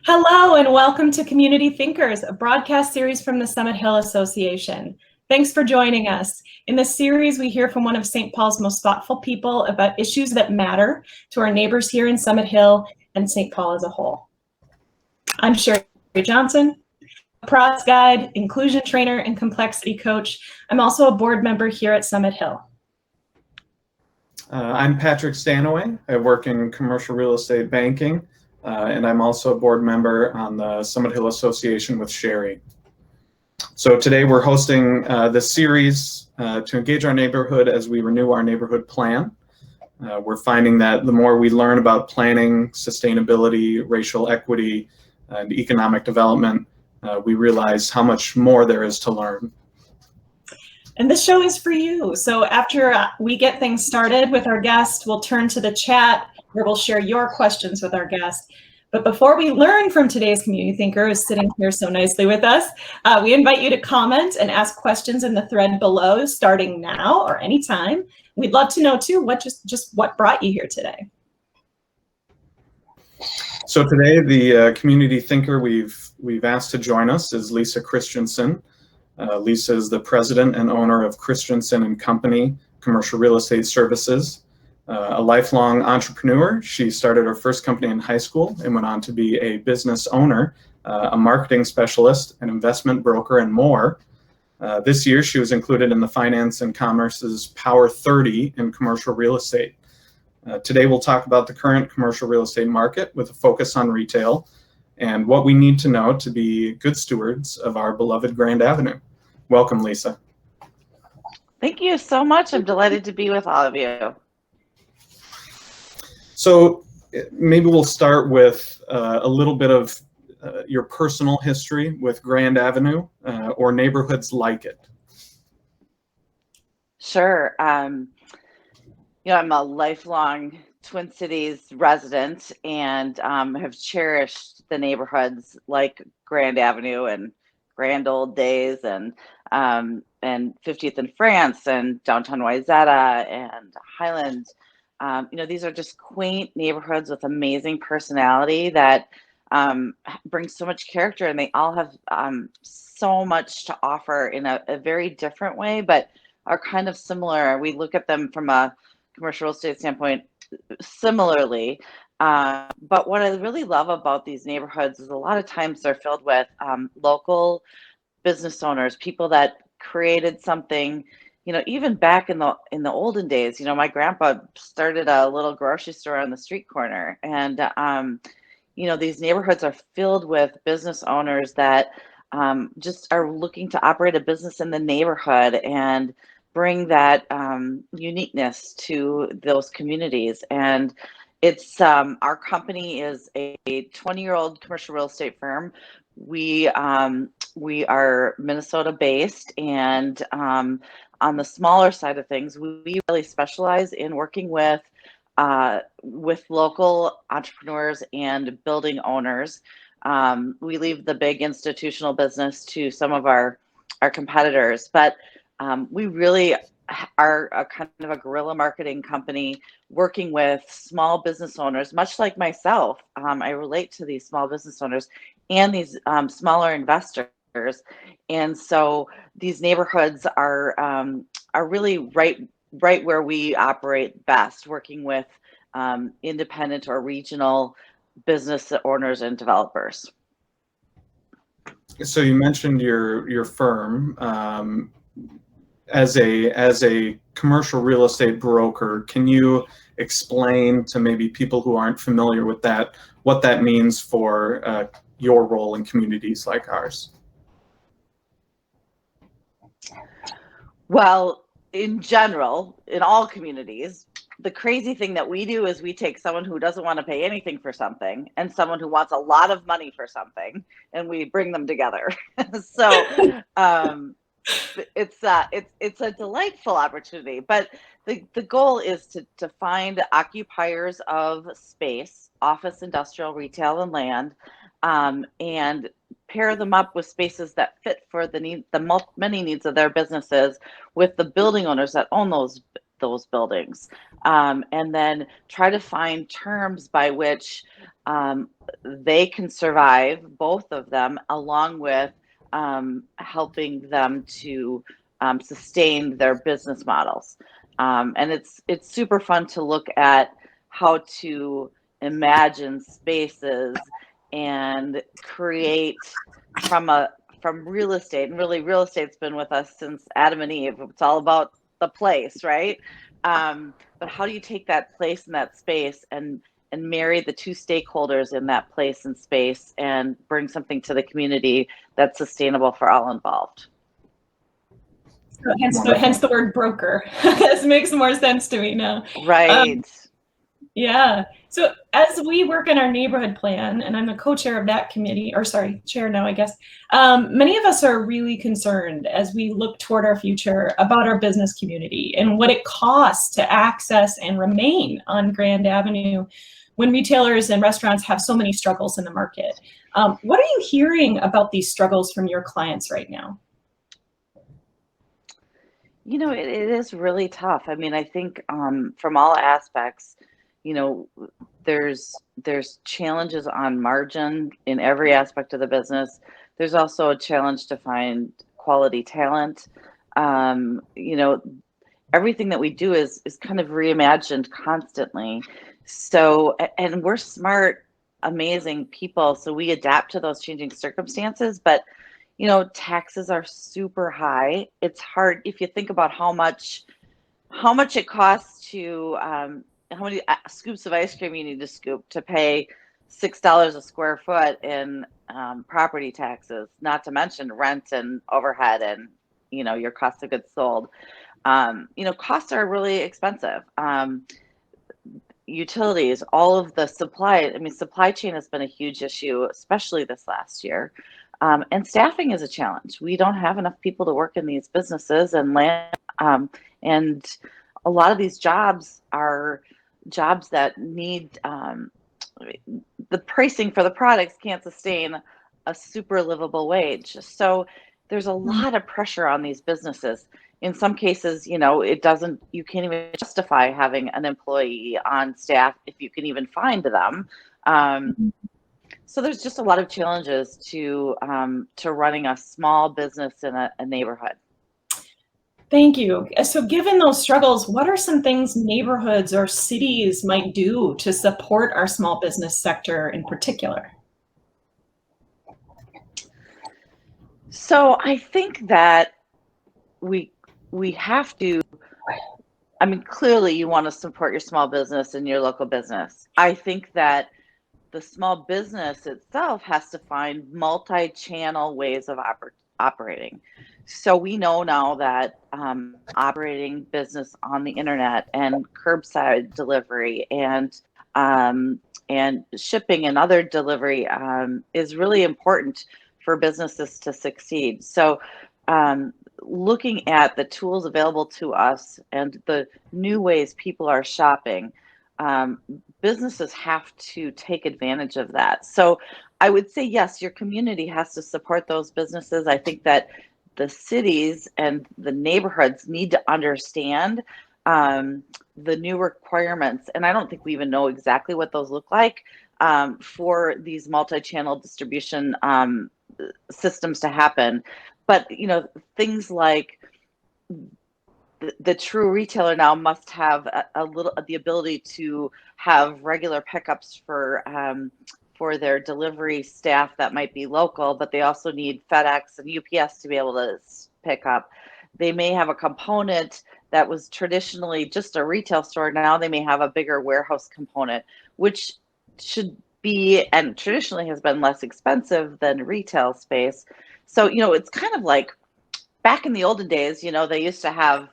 Hello and welcome to Community Thinkers, a broadcast series from the Summit Hill Association. Thanks for joining us. In this series, we hear from one of St. Paul's most thoughtful people about issues that matter to our neighbors here in Summit Hill and St. Paul as a whole. I'm Sherry Johnson, a process guide, inclusion trainer, and complexity coach. I'm also a board member here at Summit Hill. I'm Patrick Stanaway. I work in commercial real estate banking, and I'm also a board member on the Summit Hill Association with Sherry. So today we're hosting this series to engage our neighborhood as we renew our neighborhood plan. We're finding that the more we learn about planning, sustainability, racial equity, and economic development, we realize how much more there is to learn. And this show is for you. So after we get things started with our guest, we'll turn to the chat where we'll share your questions with our guest. But before we learn from today's community thinker who's sitting here so nicely with us, we invite you to comment and ask questions in the thread below, starting now or anytime. We'd love to know too, what brought you here today? So today the community thinker we've asked to join us is Lisa Christianson. Lisa is the president and owner of Christianson and Company Commercial Real Estate Services. A lifelong entrepreneur, she started her first company in high school and went on to be a business owner, a marketing specialist, an investment broker, and more. This year, she was included in the Finance and Commerce's Power 30 in commercial real estate. Today, we'll talk about the current commercial real estate market with a focus on retail and what we need to know to be good stewards of our beloved Grand Avenue. Welcome, Lisa. Thank you so much. I'm delighted to be with all of you. So maybe we'll start with a little bit of your personal history with Grand Avenue or neighborhoods like it. Sure. I'm a lifelong Twin Cities resident and have cherished the neighborhoods like Grand Avenue and Grand Old Days and 50th and France and downtown Wayzata and Highland. These are just quaint neighborhoods with amazing personality that bring so much character, and they all have so much to offer in a very different way, but are kind of similar. We look at them from a commercial real estate standpoint similarly. But what I really love about these neighborhoods is a lot of times they're filled with local business owners, people that created something. Even back in the olden days, my grandpa started a little grocery store on the street corner, and these neighborhoods are filled with business owners that just are looking to operate a business in the neighborhood and bring that uniqueness to those communities. And it's our company is a 20-year-old commercial real estate firm. We are Minnesota based, and on the smaller side of things, we really specialize in working with local entrepreneurs and building owners. We leave the big institutional business to some of our competitors, but we really are a kind of a guerrilla marketing company working with small business owners, much like myself. I relate to these small business owners and these smaller investors. And so these neighborhoods are really right where we operate best, working with independent or regional business owners and developers. So you mentioned your firm as a commercial real estate broker. Can you explain to maybe people who aren't familiar with that what that means for your role in communities like ours? Well, in general, in all communities, the crazy thing that we do is we take someone who doesn't want to pay anything for something and someone who wants a lot of money for something, and we bring them together. So it's a delightful opportunity. But the goal is to find occupiers of space, office, industrial, retail, and land, and pair them up with spaces that fit for the many needs of their businesses with the building owners that own those those buildings, and then try to find terms by which they can survive, both of them, along with helping them to sustain their business models. And it's super fun to look at how to imagine spaces and create from real estate. And really, real estate's been with us since Adam and Eve. It's all about the place, right? But how do you take that place and that space and marry the two stakeholders in that place and space and bring something to the community that's sustainable for all involved? So hence the word broker. This makes more sense to me now. Right. Yeah. So as we work on our neighborhood plan, and I'm the co-chair of that committee, or sorry, chair now, I guess, many of us are really concerned as we look toward our future about our business community and what it costs to access and remain on Grand Avenue when retailers and restaurants have so many struggles in the market. What are you hearing about these struggles from your clients right now? You know, it is really tough. I mean, I think from all aspects, you know, there's challenges on margin in every aspect of the business. There's also a challenge to find quality talent. You know, everything that we do is kind of reimagined constantly. So, and we're smart, amazing people, so we adapt to those changing circumstances. But you know, taxes are super high. It's hard if you think about how much it costs to how many scoops of ice cream you need to scoop to pay $6 a square foot in property taxes, not to mention rent and overhead and, you know, your cost of goods sold. You know, costs are really expensive. Utilities, all of the supply. I mean, supply chain has been a huge issue, especially this last year. And staffing is a challenge. We don't have enough people to work in these businesses and land. And a lot of these jobs are jobs that need the pricing for the products can't sustain a super livable wage. So there's a lot of pressure on these businesses. In some cases, you know, you can't even justify having an employee on staff if you can even find them. So there's just a lot of challenges to running a small business in a neighborhood. Thank you. So given those struggles, what are some things neighborhoods or cities might do to support our small business sector in particular? So I think that we have to, I mean, clearly you want to support your small business and your local business. I think that the small business itself has to find multi-channel ways of operating. So we know now that operating business on the internet and curbside delivery and shipping and other delivery is really important for businesses to succeed. So looking at the tools available to us and the new ways people are shopping, businesses have to take advantage of that. So I would say, yes, your community has to support those businesses. I think that the cities and the neighborhoods need to understand the new requirements. And I don't think we even know exactly what those look like for these multi-channel distribution systems to happen. But, you know, things like the true retailer now must have the ability to have regular pickups for their delivery staff that might be local, but they also need FedEx and UPS to be able to pick up. They may have a component that was traditionally just a retail store. Now they may have a bigger warehouse component, which should be and traditionally has been less expensive than retail space. So, you know, it's kind of like back in the olden days, you know, they used to have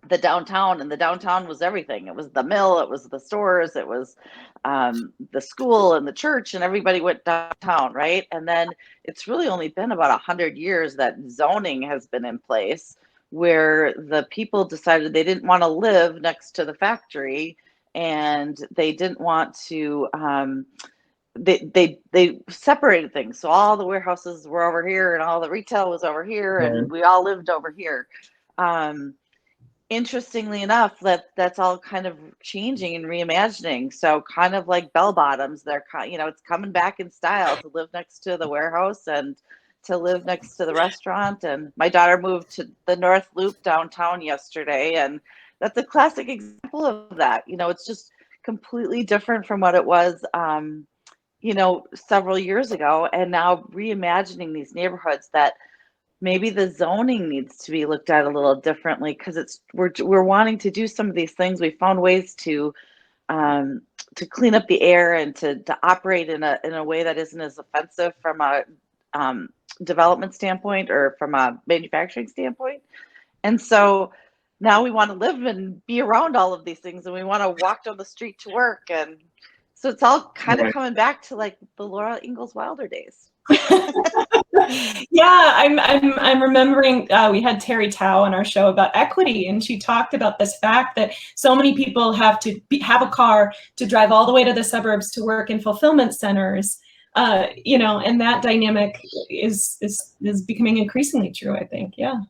the downtown, and the downtown was everything. It was the mill, it was the stores, it was the school and the church, and everybody went downtown, right? And then it's really only been about 100 years that zoning has been in place, where the people decided they didn't want to live next to the factory, and they didn't want to. They separated things, so all the warehouses were over here, and all the retail was over here, and we all lived over here. interestingly enough, that's all kind of changing and reimagining. So kind of like bell bottoms, it's coming back in style to live next to the warehouse and to live next to the restaurant. And my daughter moved to the North Loop downtown yesterday, and that's a classic example of that. It's just completely different from what it was, several years ago, and now reimagining these neighborhoods that maybe the zoning needs to be looked at a little differently, because we're wanting to do some of these things. We found ways to clean up the air and to operate in a way that isn't as offensive from a development standpoint or from a manufacturing standpoint. And so now we want to live and be around all of these things, and we want to walk down the street to work. And so it's all kind of coming back to like the Laura Ingalls Wilder days. Yeah, I'm remembering we had Terry Tao on our show about equity, and she talked about this fact that so many people have to have a car to drive all the way to the suburbs to work in fulfillment centers, and that dynamic is becoming increasingly true, I think. Yeah.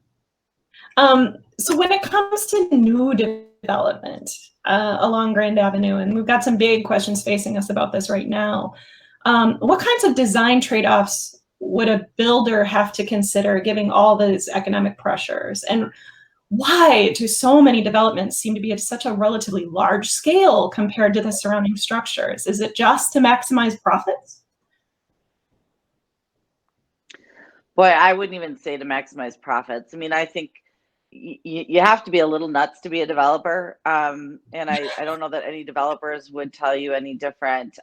So when it comes to new development along Grand Avenue, and we've got some big questions facing us about this right now, what kinds of design trade-offs would a builder have to consider given all those economic pressures? And why do so many developments seem to be at such a relatively large scale compared to the surrounding structures? Is it just to maximize profits? Boy, I wouldn't even say to maximize profits. I mean, I think you have to be a little nuts to be a developer. And I don't know that any developers would tell you any different.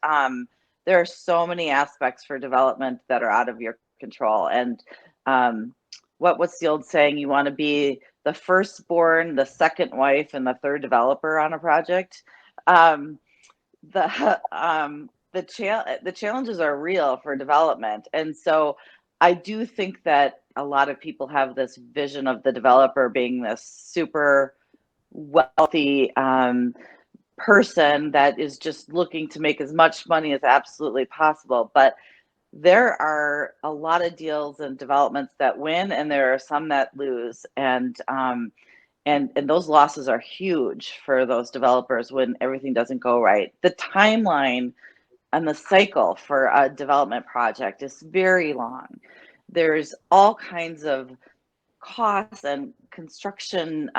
There are so many aspects for development that are out of your control. And what's the old saying? You want to be the firstborn, the second wife, and the third developer on a project. The challenges are real for development. And so I do think that a lot of people have this vision of the developer being this super wealthy person that is just looking to make as much money as absolutely possible. But there are a lot of deals and developments that win, and there are some that lose. And those losses are huge for those developers when everything doesn't go right. The timeline and the cycle for a development project is very long. There's all kinds of costs and construction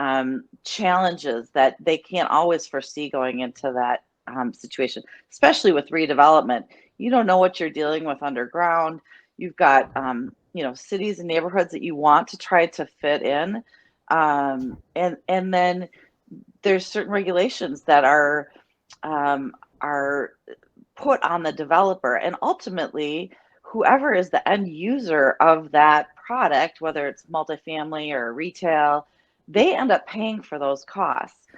challenges that they can't always foresee going into that situation, especially with redevelopment. You don't know what you're dealing with underground. You've got cities and neighborhoods that you want to try to fit in, and then there's certain regulations that are put on the developer, and ultimately whoever is the end user of that product, whether it's multifamily or retail, they end up paying for those costs.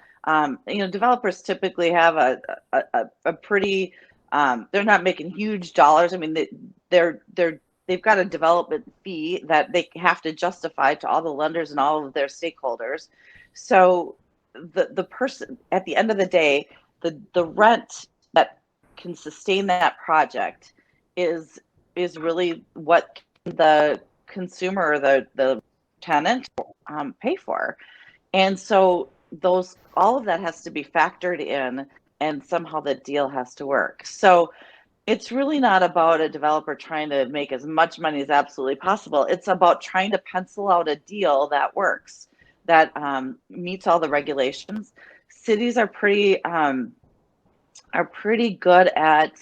Developers typically have a pretty they're not making huge dollars. I mean, they've got a development fee that they have to justify to all the lenders and all of their stakeholders. So the person at the end of the day, the rent that can sustain that project is really what the consumer or the tenant pay for. And so all of that has to be factored in, and somehow the deal has to work. So it's really not about a developer trying to make as much money as absolutely possible. It's about trying to pencil out a deal that works, that meets all the regulations. Cities are pretty good at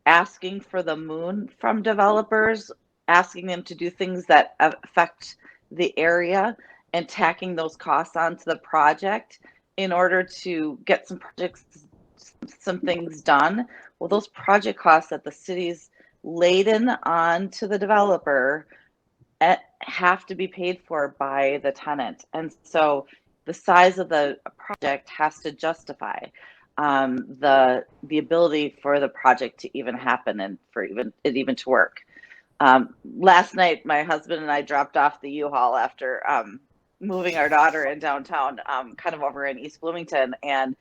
asking for the moon from developers, asking them to do things that affect the area and tacking those costs onto the project in order to get some things done. Well, those project costs that the city's laden on to the developer have to be paid for by the tenant. And so the size of the project has to justify the ability for the project to even happen and for even to work. Last night, my husband and I dropped off the U-Haul after moving our daughter in downtown, kind of over in East Bloomington, and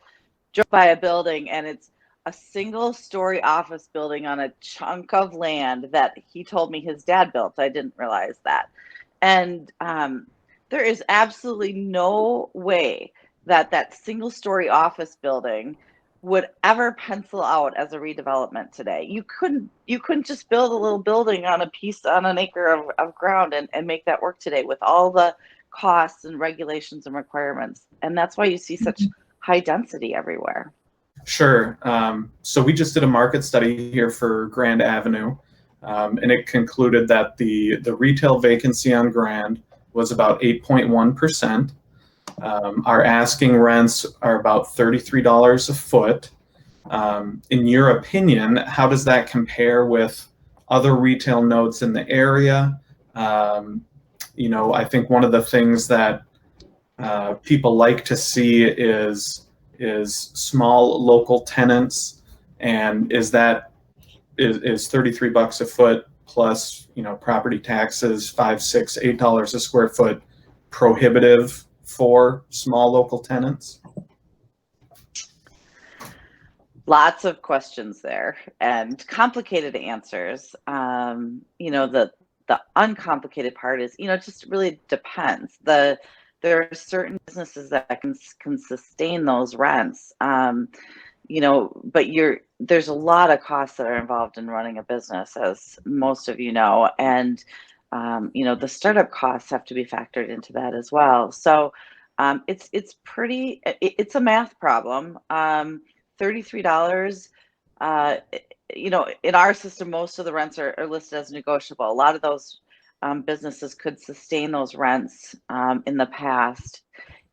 drove by a building, and it's a single-story office building on a chunk of land that he told me his dad built. I didn't realize that. And there is absolutely no way that that single story office building would ever pencil out as a redevelopment today. You couldn't just build a little building on an acre of ground and make that work today with all the costs and regulations and requirements. And that's why you see such high density everywhere. Sure. So we just did a market study here for Grand Avenue, and it concluded that the retail vacancy on Grand was about 8.1%. Our asking rents are about $33 a foot. In your opinion, how does that compare with other retail nodes in the area? I think one of the things that people like to see is small local tenants, and is $33 a foot plus property taxes $5, $6, $8 a square foot prohibitive for small local tenants? Lots of questions there and complicated answers. The uncomplicated part is, it just really depends. There are certain businesses that can sustain those rents, but there's a lot of costs that are involved in running a business, as most of you know, and the startup costs have to be factored into that as well. So it's a math problem. $33. In our system, most of the rents are listed as negotiable. A lot of those businesses could sustain those rents in the past,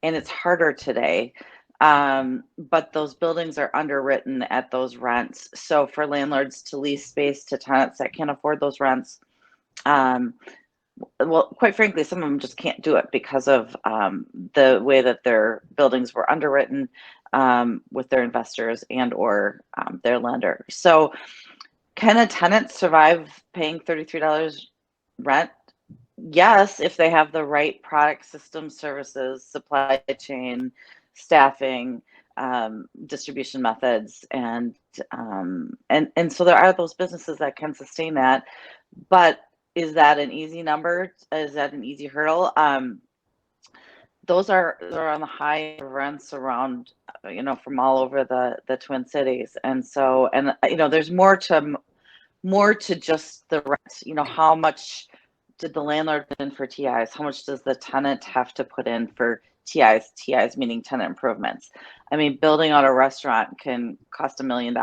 and it's harder today. But those buildings are underwritten at those rents. So for landlords to lease space to tenants that can't afford those rents, well, quite frankly, some of them just can't do it because of the way that their buildings were underwritten with their investors and or their lender. So can a tenant survive paying $33 rent? Yes, if they have the right product, system, services, supply chain, staffing, distribution methods, and so there are those businesses that can sustain that. But is that an easy number? Is that an easy hurdle? Those are on the high rents around, from all over the Twin Cities, and so there's more to just the rent. How much did the landlord put in for TIs? How much does the tenant have to put in for TIs? TIs meaning tenant improvements. I mean, building out a restaurant can cost $1 million.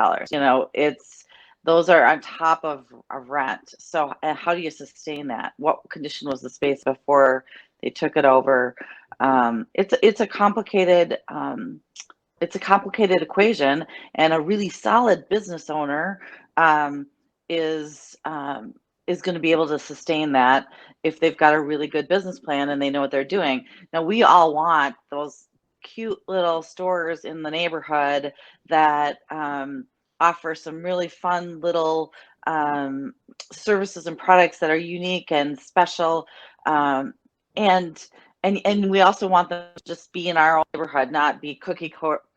Those are on top of rent. So how do you sustain that? What condition was the space before they took it over? It's a complicated equation, and a really solid business owner is going to be able to sustain that if they've got a really good business plan and they know what they're doing. Now, we all want those cute little stores in the neighborhood that offer some really fun little services and products that are unique and special, and we also want them to just be in our own neighborhood, not be cookie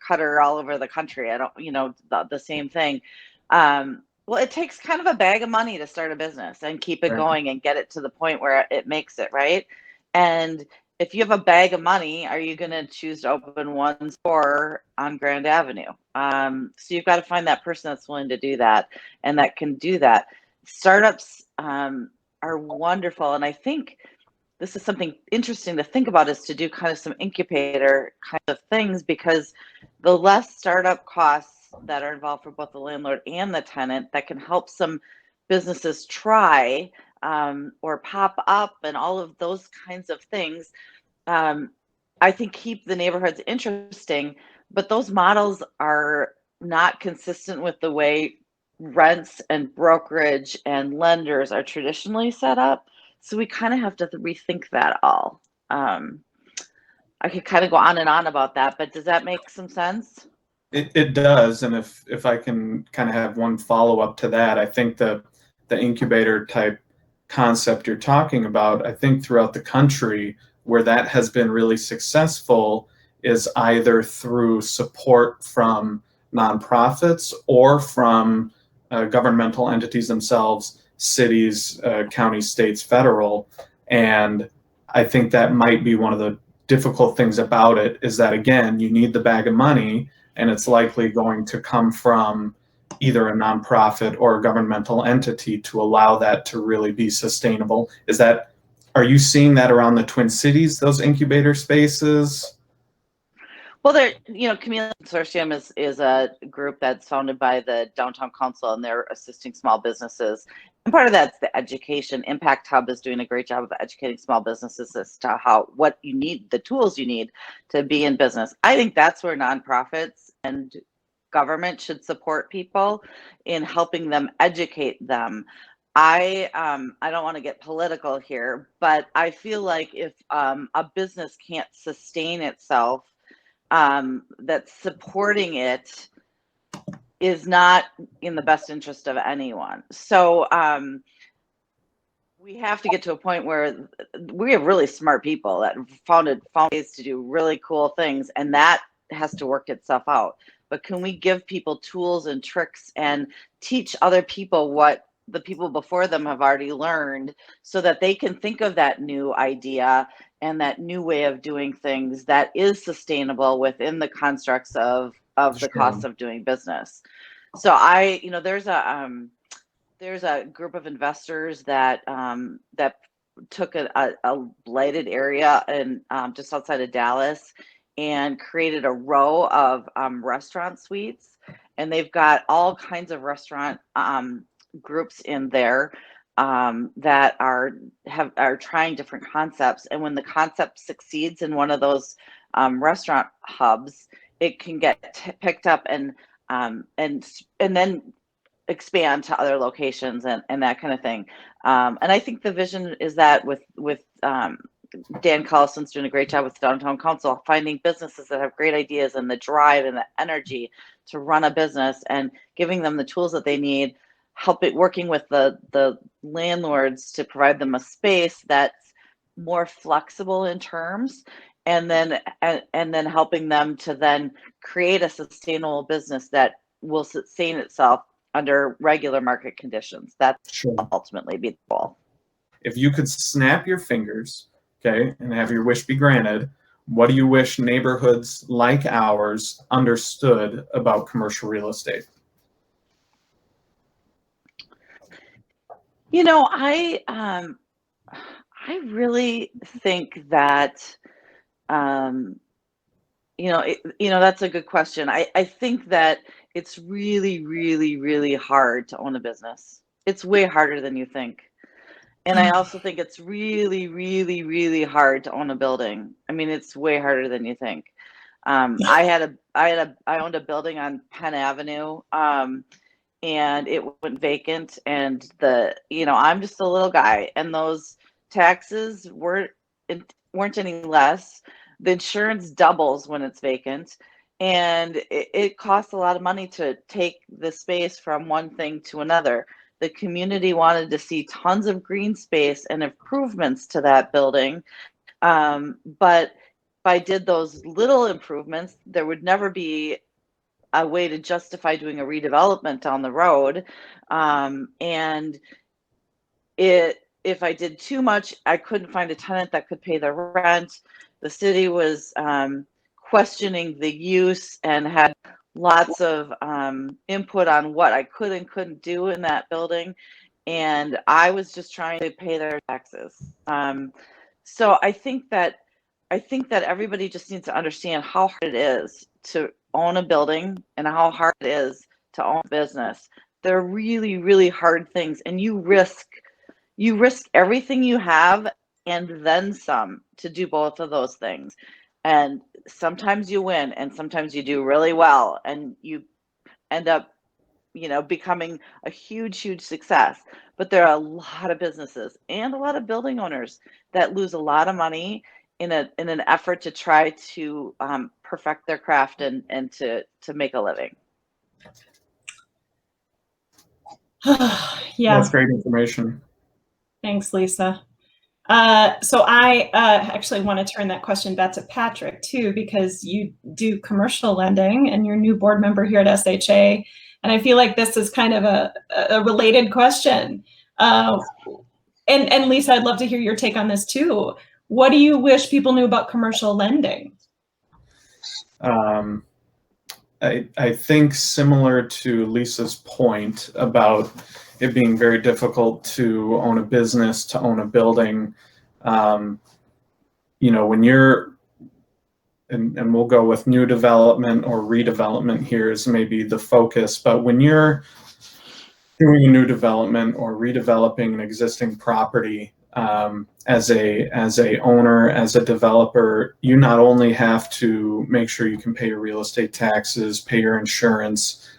cutter all over the country. I don't, the same thing. Well, it takes kind of a bag of money to start a business and keep it going and get it to the point where it makes it, right? And if you have a bag of money, are you going to choose to open one store on Grand Avenue? So you've got to find that person that's willing to do that and that can do that. Startups are wonderful. And I think this is something interesting to think about, is to do kind of some incubator kind of things, because the less startup costs that are involved for both the landlord and the tenant, that can help some businesses try or pop up and all of those kinds of things, I think keep the neighborhoods interesting. But those models are not consistent with the way rents and brokerage and lenders are traditionally set up. So we kind of have to rethink that all. I could kind of go on and on about that, but does that make some sense? It does, and if I can kind of have one follow-up to that, I think the incubator type concept you're talking about, I think throughout the country where that has been really successful is either through support from nonprofits or from governmental entities themselves, cities, counties, states, federal, and I think that might be one of the difficult things about it is that, again, you need the bag of money, and it's likely going to come from either a nonprofit or a governmental entity to allow that to really be sustainable. Are you seeing that around the Twin Cities, those incubator spaces? Well, Community Consortium is a group that's founded by the Downtown Council, and they're assisting small businesses. And part of that's the education. Impact Hub is doing a great job of educating small businesses as to what you need, the tools you need to be in business. I think that's where nonprofits and government should support people in helping them educate them. I don't want to get political here, but I feel like if a business can't sustain itself, that supporting it is not in the best interest of anyone. So we have to get to a point where we have really smart people that found ways to do really cool things, and that has to work itself out. But can we give people tools and tricks and teach other people what the people before them have already learned, so that they can think of that new idea and that new way of doing things that is sustainable within the constructs of the cost of doing business. So there's a group of investors that took a blighted area and just outside of Dallas and created a row of restaurant suites, and they've got all kinds of restaurant groups in there that are trying different concepts. And when the concept succeeds in one of those restaurant hubs, it can get picked up and then expand to other locations and that kind of thing. And I think the vision is that with Dan Collison's doing a great job with Downtown Council, finding businesses that have great ideas and the drive and the energy to run a business, and giving them the tools that they need, working with the landlords to provide them a space that's more flexible in terms, and then helping them to then create a sustainable business that will sustain itself under regular market conditions. That's ultimately be the goal. If you could snap your fingers, okay, and have your wish be granted, what do you wish neighborhoods like ours understood about commercial real estate? I really think that that's a good question. I think that it's really, really, really hard to own a business. It's way harder than you think. And I also think it's really, really, really hard to own a building. I mean, it's way harder than you think. I owned a building on Penn Avenue, and it went vacant, and I'm just a little guy, and those taxes weren't any less. The insurance doubles when it's vacant, and it costs a lot of money to take the space from one thing to another. The community wanted to see tons of green space and improvements to that building, but if I did those little improvements, there would never be a way to justify doing a redevelopment down the road. And if I did too much, I couldn't find a tenant that could pay the rent. The city was questioning the use and had lots of input on what I could and couldn't do in that building. And I was just trying to pay their taxes. So I think that everybody just needs to understand how hard it is to own a building and how hard it is to own a business. They're really, really hard things, and you risk everything you have and then some to do both of those things. And sometimes you win, and sometimes you do really well, and you end up becoming a huge success. But there are a lot of businesses and a lot of building owners that lose a lot of money in an effort to try to perfect their craft and to make a living. Yeah, that's great information. Thanks, Lisa. So I actually want to turn that question back to Patrick too, because you do commercial lending and you're a new board member here at SHA, and I feel like this is kind of a related question. And Lisa, I'd love to hear your take on this too. What do you wish people knew about commercial lending? I think similar to Lisa's point about it being very difficult to own a business, to own a building, when you're, and we'll go with new development or redevelopment here is maybe the focus, but when you're doing a new development or redeveloping an existing property, as a owner, as a developer, you not only have to make sure you can pay your real estate taxes, pay your insurance,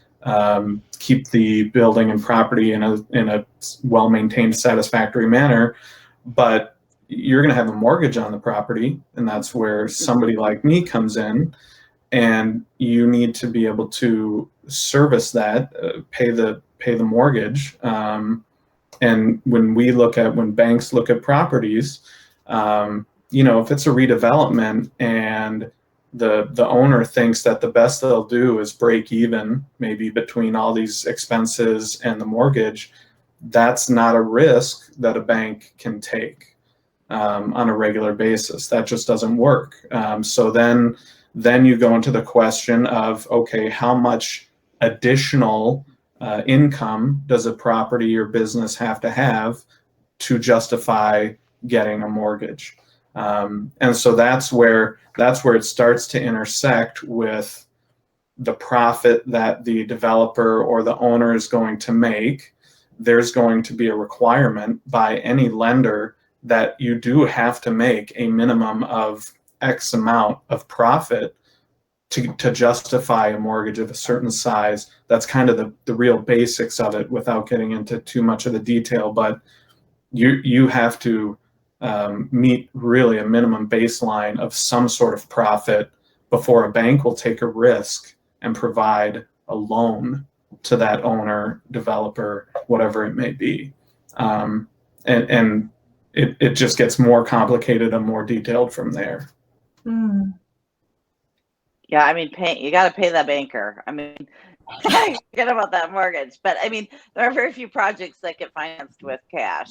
keep the building and property in a well-maintained, satisfactory manner, but you're going to have a mortgage on the property, and that's where somebody like me comes in, and you need to be able to service that, pay the mortgage. And when banks look at properties, if it's a redevelopment and the owner thinks that the best they'll do is break even, maybe between all these expenses and the mortgage, that's not a risk that a bank can take on a regular basis. That just doesn't work. So then you go into the question of, okay, how much additional income does a property or business have to justify getting a mortgage? And so that's where it starts to intersect with the profit that the developer or the owner is going to make. There's going to be a requirement by any lender that you do have to make a minimum of X amount of profit to justify a mortgage of a certain size. That's kind of the real basics of it without getting into too much of the detail, but you have to meet really a minimum baseline of some sort of profit before a bank will take a risk and provide a loan to that owner, developer, whatever it may be. And it just gets more complicated and more detailed from there. Mm. Yeah, I mean, you got to pay that banker. I mean, forget about that mortgage. But I mean, there are very few projects that get financed with cash.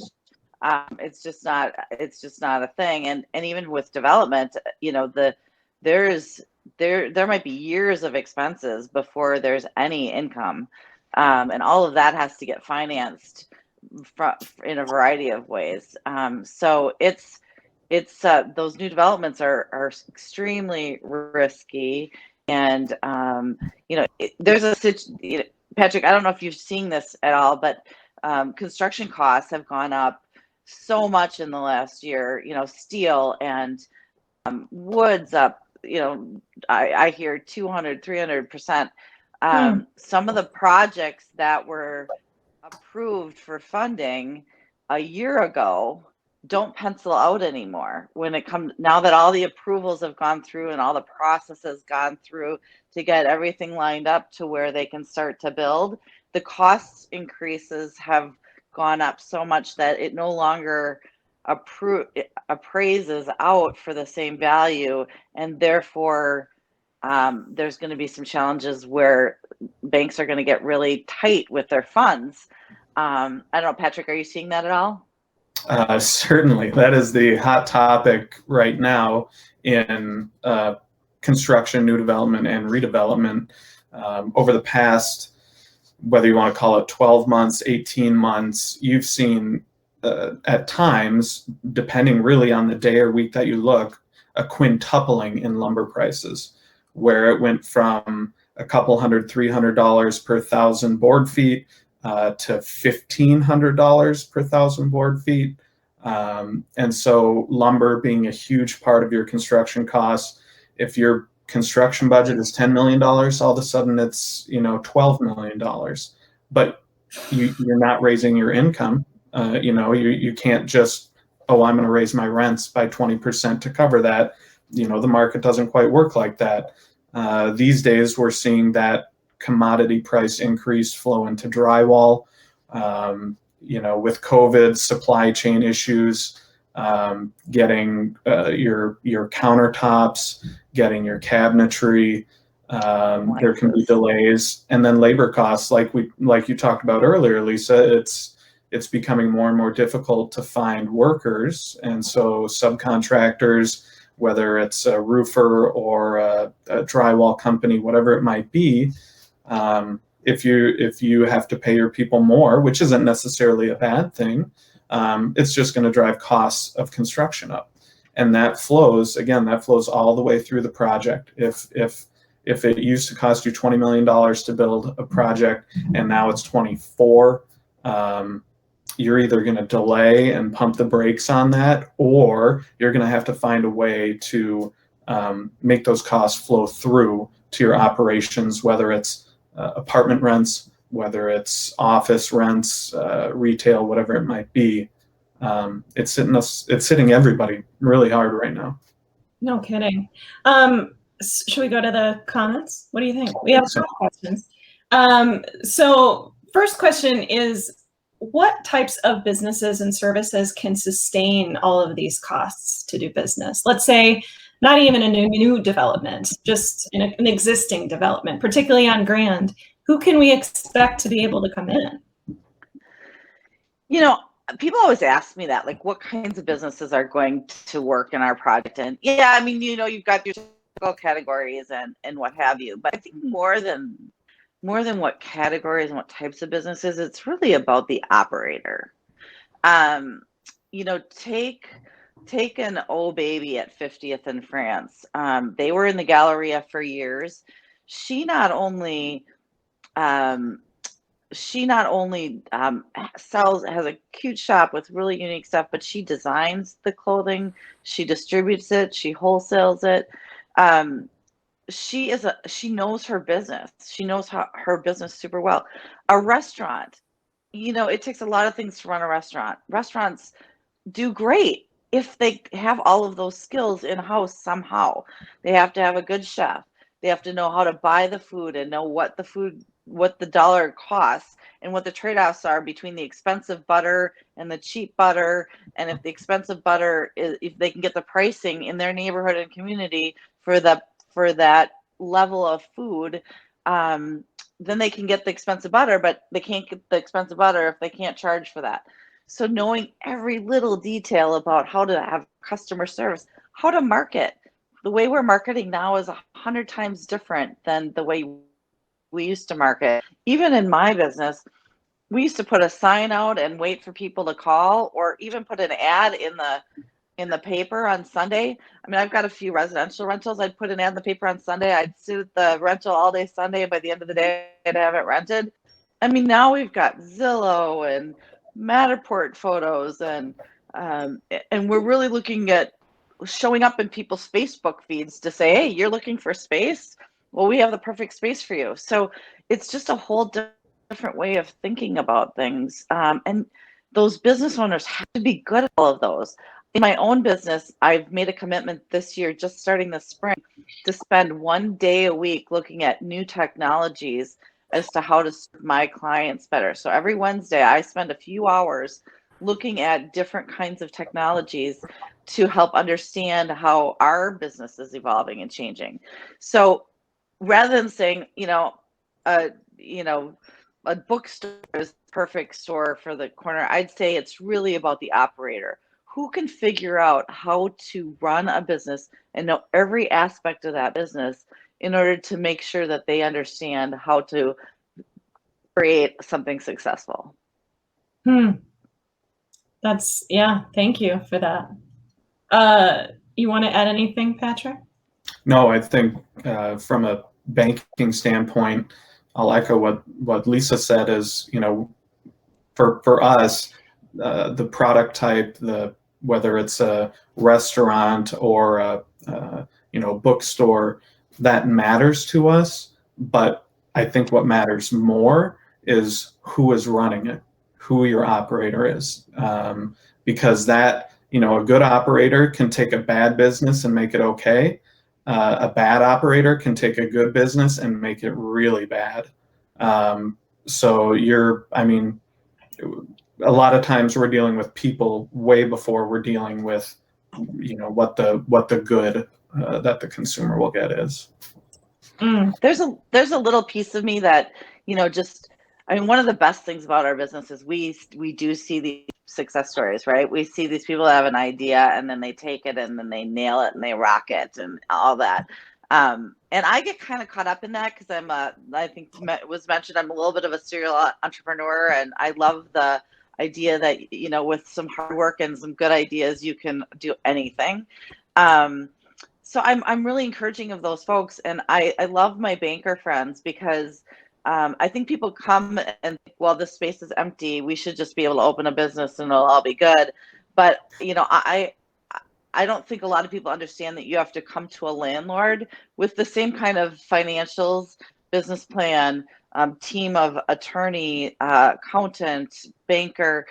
It's just not a thing. And even with development, there might be years of expenses before there's any income, and all of that has to get financed in a variety of ways. So it's those new developments are extremely risky, and there's Patrick, I don't know if you've seen this at all, but construction costs have gone up so much in the last year. Steel and wood's up. I hear 200-300%. Some of the projects that were approved for funding a year ago don't pencil out anymore when it comes, now that all the approvals have gone through and all the processes gone through to get everything lined up to where they can start to build. The cost increases have gone up so much that it no longer appraises out for the same value, and therefore there's going to be some challenges where banks are going to get really tight with their funds. I don't know, Patrick, are you seeing that at all? Certainly. That is the hot topic right now in construction, new development, and redevelopment. Over the past, whether you want to call it 12 months, 18 months, you've seen at times, depending really on the day or week that you look, a quintupling in lumber prices, where it went from a couple $300 per thousand board feet to $1,500 per thousand board feet. And so lumber being a huge part of your construction costs, if your construction budget is $10 million, all of a sudden it's $12 million. But you're not raising your income. You can't just, I'm going to raise my rents by 20% to cover that. The market doesn't quite work like that. These days we're seeing that commodity price increase flow into drywall. With COVID, supply chain issues, getting your countertops, getting your cabinetry, there can be delays, and then labor costs, like you talked about earlier, Lisa. it's becoming more and more difficult to find workers. And so subcontractors, whether it's a roofer or a drywall company, whatever it might be, if you have to pay your people more, which isn't necessarily a bad thing, it's just going to drive costs of construction up. And that flows all the way through the project. If it used to cost you $20 million to build a project and now it's 24, you're either going to delay and pump the brakes on that, or you're going to have to find a way to make those costs flow through to your operations, whether it's apartment rents, whether it's office rents, retail, whatever it might be. It's hitting everybody really hard right now. No kidding. Should we go to the comments? What do you think? We have some questions. So first question is, what types of businesses and services can sustain all of these costs to do business? Let's say not even a new development, just in an existing development, particularly on Grand. Who can we expect to be able to come in? You know, people always ask me that, like, what kinds of businesses are going to work in our project? And yeah, I mean, you know, you've got your typical categories and what have you, but I think more than what categories and what types of businesses, it's really about the operator. You know, take an old baby at 50th in France. They were in the Galleria for years. She not only has a cute shop with really unique stuff, but she designs the clothing, she distributes it, she wholesales it. She knows her business. She knows her business super well. A restaurant, you know, it takes a lot of things to run a restaurant. Restaurants do great if they have all of those skills in-house somehow. They have to have a good chef. They have to know how to buy the food and know what the dollar costs and what the trade-offs are between the expensive butter and the cheap butter. And if the expensive butter if they can get the pricing in their neighborhood and community for that level of food, then they can get the expensive butter, but they can't get the expensive butter if they can't charge for that. So knowing every little detail about how to have customer service, how to market. The way we're marketing now is 100 times different than the way we used to market. Even in my business, we used to put a sign out and wait for people to call, or even put an ad in the paper on Sunday. I mean, I've got a few residential rentals. I'd put an ad in the paper on Sunday. I'd sit at the rental all day Sunday. By the end of the day, I'd have it rented. I mean, now we've got Zillow and Matterport photos, and we're really looking at showing up in people's Facebook feeds to say, hey, you're looking for space? Well, we have the perfect space for you. So it's just a whole different way of thinking about things. And those business owners have to be good at all of those. In my own business, I've made a commitment this year, just starting this spring, to spend 1 day a week looking at new technologies as to how to serve my clients better. So every Wednesday, I spend a few hours looking at different kinds of technologies to help understand how our business is evolving and changing. So rather than saying, a bookstore is the perfect store for the corner, I'd say it's really about the operator. Who can figure out how to run a business and know every aspect of that business in order to make sure that they understand how to create something successful? Thank you for that. You want to add anything, Patrick? No, I think from a banking standpoint, I'll echo what Lisa said is, for us, the product type, whether it's a restaurant or a bookstore, that matters to us. But I think what matters more is who is running it, who your operator is, because that, a good operator can take a bad business and make it okay. A bad operator can take a good business and make it really bad. So a lot of times we're dealing with people way before we're dealing with, what the good that the consumer will get is. There's a little piece of me that, I mean, one of the best things about our business is we do see these success stories, right? We see these people have an idea and then they take it and then they nail it and they rock it and all that. And I get kind of caught up in that because I think it was mentioned, I'm a little bit of a serial entrepreneur, and I love the idea that, with some hard work and some good ideas, you can do anything. So I'm really encouraging of those folks, and I love my banker friends because I think people come and think, well, this space is empty, we should just be able to open a business and it'll all be good. But I don't think a lot of people understand that you have to come to a landlord with the same kind of financials, business plan, team of attorney, accountant, banker,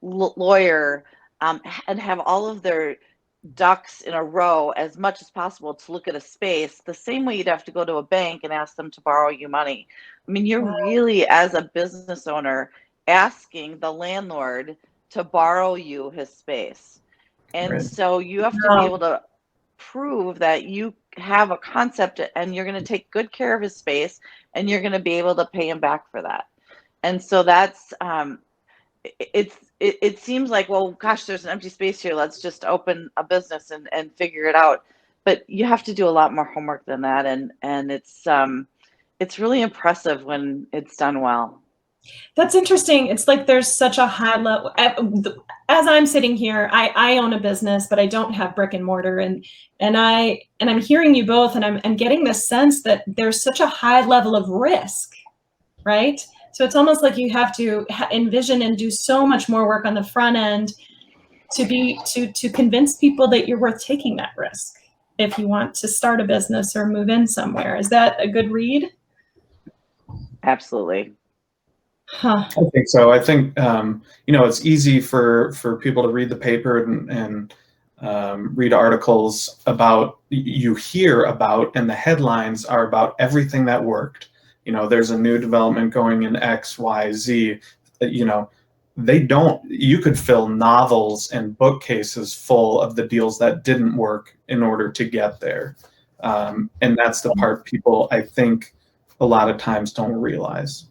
lawyer, and have all of their ducks in a row as much as possible to look at a space the same way you'd have to go to a bank and ask them to borrow you money. I mean, you're really, as a business owner, asking the landlord to borrow you his space. And so you have to be able to prove that you have a concept and you're going to take good care of his space and you're going to be able to pay him back for that. And so that's it seems like, well, gosh, there's an empty space here, let's just open a business and figure it out. But you have to do a lot more homework than that, and it's really impressive when it's done well. That's interesting. It's like there's such a high level. As I'm sitting here, I own a business, but I don't have brick and mortar, and I'm hearing you both, and I'm getting this sense that there's such a high level of risk, right? So it's almost like you have to envision and do so much more work on the front end to convince people that you're worth taking that risk if you want to start a business or move in somewhere. Is that a good read? Absolutely. I think so. I think it's easy for people to read the paper and read articles about, you hear about, and the headlines are about everything that worked. There's a new development going in X, Y, Z. You could fill novels and bookcases full of the deals that didn't work in order to get there. And that's the part people, I think, a lot of times don't realize.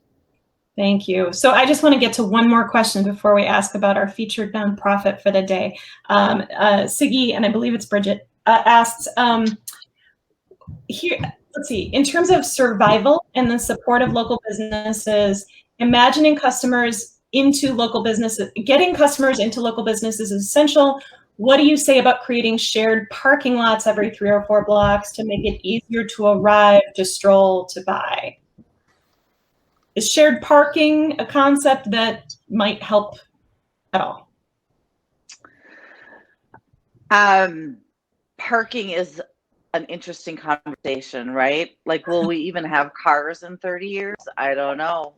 Thank you. So I just want to get to one more question before we ask about our featured nonprofit for the day. Siggy, and I believe it's Bridget, asks, here, let's see, in terms of survival and the support of local businesses, imagining customers into local businesses, getting customers into local businesses is essential. What do you say about creating shared parking lots every 3 or 4 blocks to make it easier to arrive, to stroll, to buy? Is shared parking a concept that might help at all? Parking is an interesting conversation, right? Like, will we even have cars in 30 years? I don't know.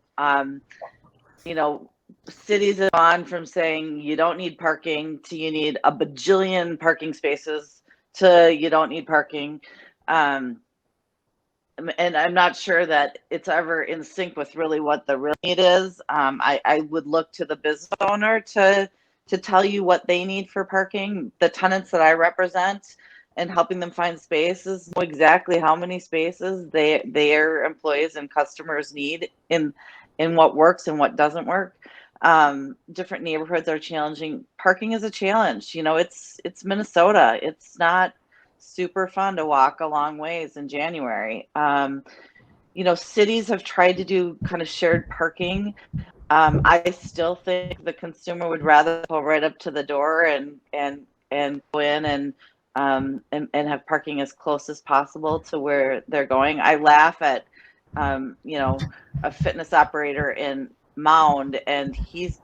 Cities have gone from saying you don't need parking to you need a bajillion parking spaces to you don't need parking. And I'm not sure that it's ever in sync with really what the real need is. I would look to the business owner to tell you what they need for parking. The tenants that I represent and helping them find spaces know exactly how many spaces their employees and customers need in what works and what doesn't work. Different neighborhoods are challenging. Parking is a challenge. It's Minnesota. It's not super fun to walk a long ways in January. Cities have tried to do kind of shared parking. I still think the consumer would rather go right up to the door and go in and have parking as close as possible to where they're going. I laugh at a fitness operator in Mound, and he's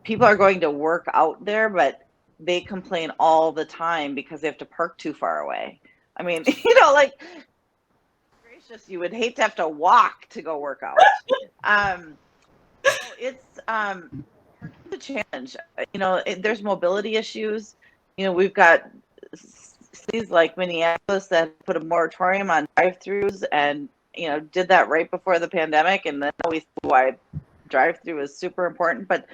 people are going to work out there, but they complain all the time because they have to park too far away. I mean, like, gracious, you would hate to have to walk to go work out. It's the challenge. There's mobility issues. We've got cities like Minneapolis that put a moratorium on drive-throughs and did that right before the pandemic, and then we see why drive-through is super important. But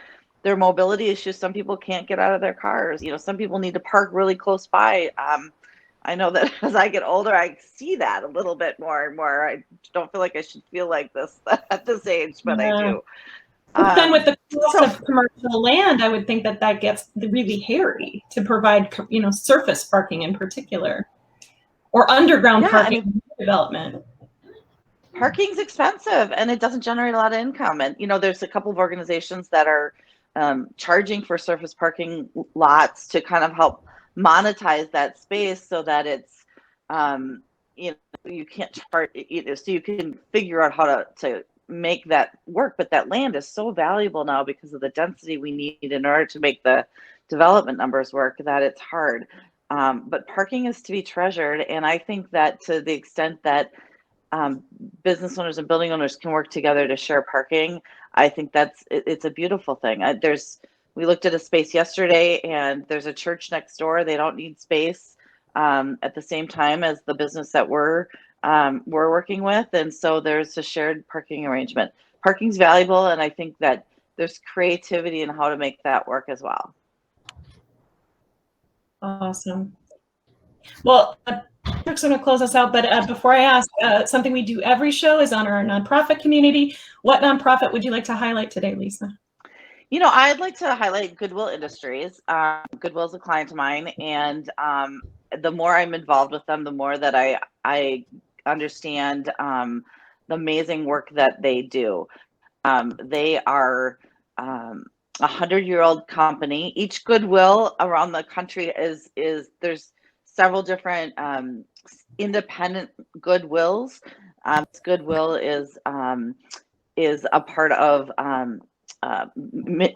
there are mobility issues. Some people can't get out of their cars. Some people need to park really close by. I know that as I get older, I see that a little bit more and more. I don't feel like I should feel like this at this age, but I do. But then with the cost of commercial land, I would think that that gets really hairy to provide, surface parking in particular, or underground parking development. Parking's expensive and it doesn't generate a lot of income. And, there's a couple of organizations that are charging for surface parking lots to kind of help monetize that space so that it's, you can't charge, so you can figure out how to make that work. But that land is so valuable now because of the density we need in order to make the development numbers work that it's hard. But parking is to be treasured. And I think that to the extent that business owners and building owners can work together to share parking, I think it's a beautiful thing. We looked at a space yesterday and there's a church next door. They don't need space at the same time as the business that we're working with. And so there's a shared parking arrangement. Parking's valuable. And I think that there's creativity in how to make that work as well. Awesome. Well, Patrick's going to close us out, but before I ask, something we do every show is on our nonprofit community. What nonprofit would you like to highlight today, Lisa? I'd like to highlight Goodwill Industries. Goodwill is a client of mine, and the more I'm involved with them, the more that I understand the amazing work that they do. They are a 100-year-old company. Each Goodwill around the country there's several different independent Goodwills. Goodwill is a part of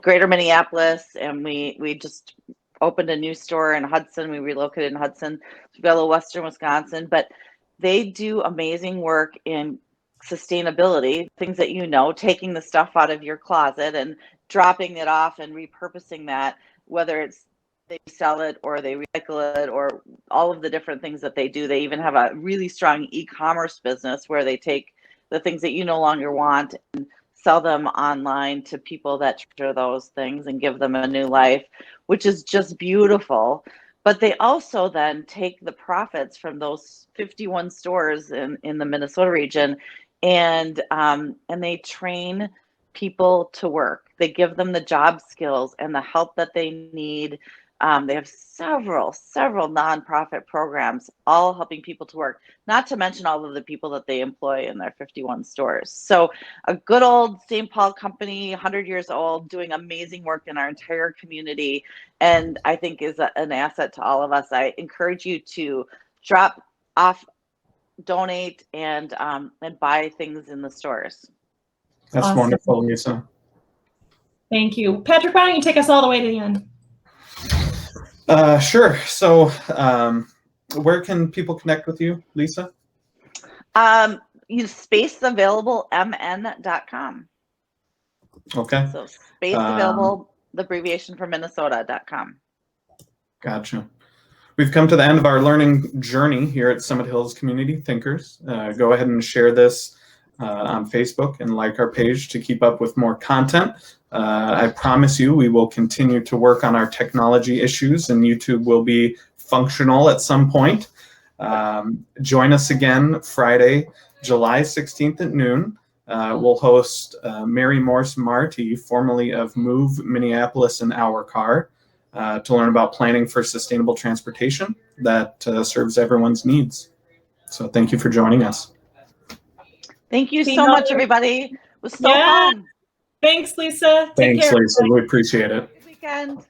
Greater Minneapolis, and we just opened a new store in Hudson. We relocated in Hudson, Fellow Western Wisconsin, but they do amazing work in sustainability, things that taking the stuff out of your closet and dropping it off and repurposing that, whether it's they sell it or they recycle it or all of the different things that they do. They even have a really strong e-commerce business where they take the things that you no longer want and sell them online to people that treasure those things and give them a new life, which is just beautiful. But they also then take the profits from those 51 stores in the Minnesota region and they train people to work. They give them the job skills and the help that they need. They have several nonprofit programs, all helping people to work, not to mention all of the people that they employ in their 51 stores. So a good old St. Paul company, 100 years old, doing amazing work in our entire community, and I think is an asset to all of us. I encourage you to drop off, donate, and buy things in the stores. That's awesome. Wonderful, Lisa. Thank you. Patrick, why don't you take us all the way to the end? Sure. So where can people connect with you, Lisa? Spaceavailablemn.com. Okay. So space available, the abbreviation for Minnesota.com. Gotcha. We've come to the end of our learning journey here at Summit Hills Community Thinkers. Go ahead and share this on Facebook and like our page to keep up with more content. I promise you we will continue to work on our technology issues and YouTube will be functional at some point. Join us again Friday, July 16th at noon. We'll host Mary Morse Marty, formerly of Move Minneapolis and Our Car, to learn about planning for sustainable transportation that serves everyone's needs. So thank you for joining us. Thank you so much, everybody. It was so fun. Thanks, Lisa. Thanks, Lisa. We appreciate it. Good weekend.